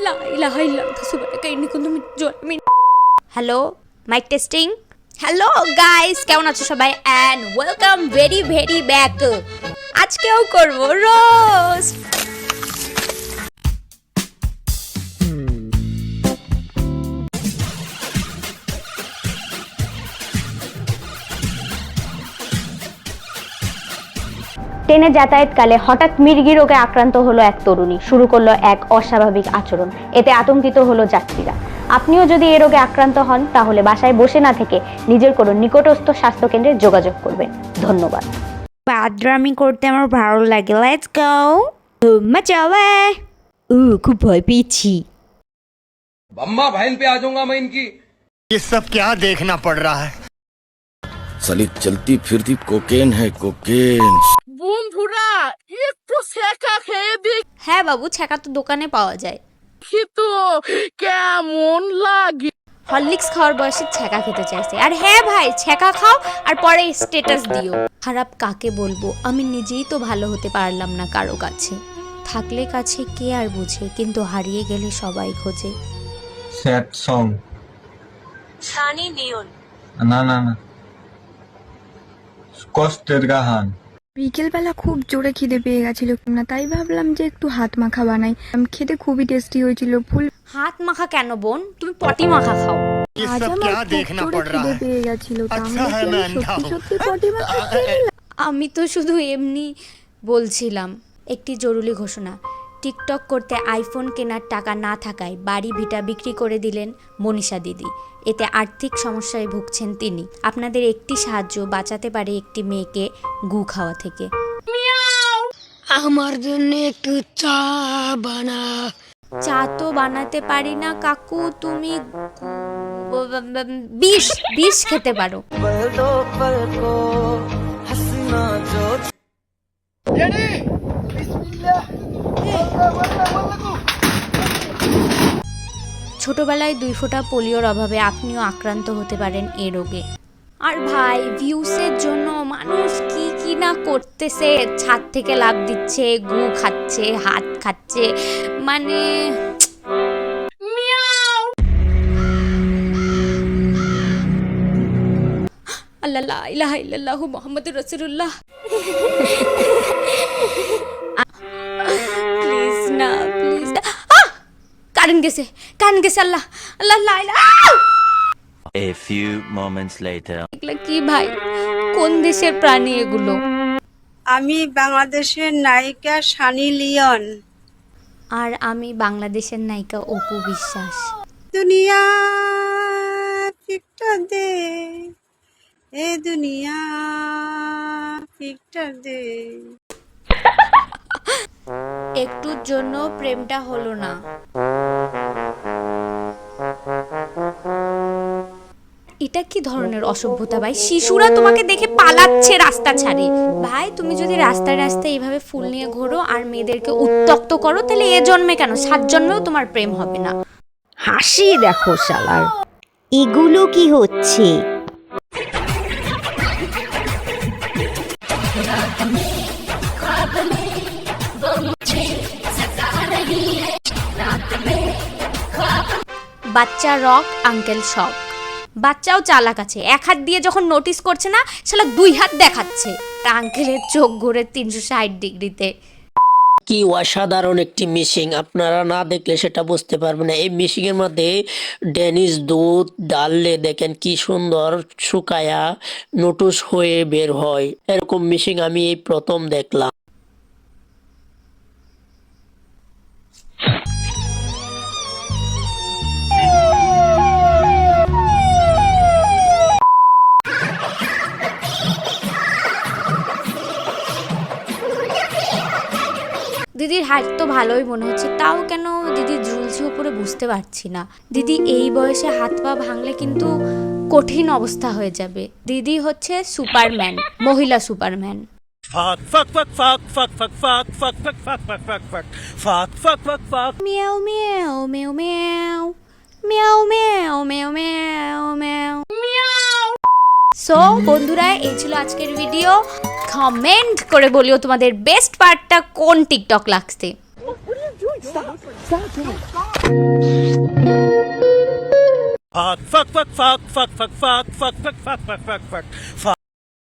লা ইলাহা ইল্লাল্লাহ সুবহানাকা ইন্নী কুনতু মিনাজ জালিমিন। Hello, mike testing. Hello guys, কেমন আছো সবাই? And welcome very very back. আজকেও করব রোস্ট। ট্রেনে যাতায়াতকালে হঠাৎ মৃগী রোগে আক্রান্ত হলো এক তরুণী, শুরু করলো এক অস্বাভাবিক আচরণ। এতে আতঙ্কিত হলো যাত্রীরা। আপনিও যদি এই রোগে আক্রান্ত হন তাহলে বাসায় বসে না থেকে নিজের কোনো নিকটস্থ স্বাস্থ্যকেন্দ্রে যোগাযোগ করবেন। ধন্যবাদ। বাদরামি করতে আমার ভালো লাগে। লেটস গো মচাওয়ে। খুব ভয় পেয়েছি। अम्मा बहन पे आ जाऊंगा मैं इनकी। ये सब क्या देखना पड़ रहा है? साली चलती फिरती कोकेन है कोकेन। বন্ধুরা একটু শেখা খেয়ে হ্যাঁ বাবু, ছেঁকা তো দোকানে পাওয়া যায়। দেখি তো কেমন লাগে। হরলিক্স খাওয়ার বয়সে ছেঁকা খেতে চাইছে। আর হ্যাঁ ভাই, ছেঁকা খাও আর পরে স্ট্যাটাস দিও। খারাপ কাকে বলবো, আমি নিজেই তো ভালো হতে পারলাম না কারো কাছে। থাকলে কাছে কে আর বুঝে, কিন্তু হারিয়ে গেলে সবাই খোঁজে। Sad song. সানি লিওন। না না না, কষ্টের গান। বিকেলবেলা খুব জোরে খিদে পেয়ে গেছিল না, তাই ভাবলাম যে একটু হাত মাখা বানাই। খেতে খুবই টেস্টি হয়েছিল। ফুল হাত মাখা কেন বোন, তুমি পটি মাখা খাও। ये আজ सब আমার क्या খুব देखना জোরে पड़ रहा খিদে है? পেয়ে গেছিল, আচ্ছা তাহলে হ্যাঁ, কি मैं আমি अंधा সত্যি हूँ। সত্যি পটি মাখা খেয়ে নিলাম? আমি তো শুধু এমনি বলছিলাম। একটি জরুরি ঘোষণা। টিকটক করতে আইফোন কেনার টাকা না থাকায় বাড়ি ভিটা বিক্রি করে দিলেন মনীষা দিদি। এতে আর্থিক সমস্যায় ভুগছেন তিনি। আপনাদের একটি সাহায্য বাঁচাতে পারে একটি মেয়েকে গু খাওয়া থেকে। আমার জন্য একটু চা বানা। চা তো বানাতে পারি না কাকু, তুমি বিষ বিষ খেতে পারো। ছোটবেলায় 2 ফোঁটা পোলিওর অভাবে আপনিও আক্রান্ত হতে পারেন এ রোগে। আর ভাই, ভিউসের জন্য মানুষ কি কি না করতেছে। ছাদ থেকে লাফ দিচ্ছে, গু খাচ্ছে, হাত খাচ্ছে, মানে আল্লাহ লা ইলাহা ইল্লাল্লাহু মুহাম্মাদুর রাসূলুল্লাহ। প্লিজ না, প্লিজ না। কারেন্ট গেছে, কারেন্ট গেছে। আল্লাহ আল্লাহ লা ইলাহা। A few moments later. এগুলা কি ভাই, কোন দেশের প্রাণী এগুলো? আমি বাংলাদেশের নায়িকা সানি লিওন। আর আমি বাংলাদেশের নায়িকা অপু বিশ্বাস। দুনিয়া পিকচার দে, এ দুনিয়া পিকচার দে। একটুর জন্য প্রেমটা হলো না। এটা কি ধরনের অসভ্যতা ভাই? শিশুরা তোমাকে দেখে পালাচ্ছে রাস্তা ছাড়ে। ভাই, তুমি যদি রাস্তায় রাস্তায় এইভাবে ফুল নিয়ে ঘোরো আর মেয়েদেরকে উত্ত্যক্ত করো, তাহলে এ জন্মে কেন 7 জন্মেও তোমার প্রেম হবে না। হাসি দেখো শালার। এগুলো কি হচ্ছে? বাচ্চা রক, আঙ্কেল শক। বাচ্চাও চালাক আছে, 1 হাত দিয়ে যখন নোটিস করছে না, শালা 2 হাত দেখাচ্ছে। আঙ্কেলের চোখ ঘুরে 360 ডিগ্রিতে। কি অসাধারণ একটি মিশিং, আপনারা না দেখলে সেটা বুঝতে পারবেন না। এই মিশিং এর মধ্যে ডেনিশ দুধ ডাললে দেখেন কি সুন্দর শুকায়া নটুস হয়ে বের হয়। এরকম মিশিং আমি এই প্রথম দেখলাম। দিদির হাইট তো ভালোই মনে হচ্ছে, তাও কেন দিদি ঝুলছে উপরে বুঝতে পারছি না। দিদি এই বয়সে হাত পা ভাঙলে কিন্তু কঠিন অবস্থা হয়ে যাবে। দিদি হচ্ছে সুপারম্যান, মহিলা Superman. Fuck fuck fuck fuck fuck fuck fuck fuck fuck fuck fuck fuck fuck fuck fuck fuck fuck. মিয়াও মিয়াও মিয়াও মিয়াও মিয়াও মিয়াও মিয়াও মিয়াও মিয়াও। সো বন্ধুরা, এই ছিল আজকের ভিডিও। কমেন্ট করে বলিও তোমাদের বেস্ট পার্টটা কোন টিকটক লাগছে। Fuck, fuck, fuck, fuck, fuck, fuck, fuck, fuck, fuck, fuck, fuck, fuck, fuck,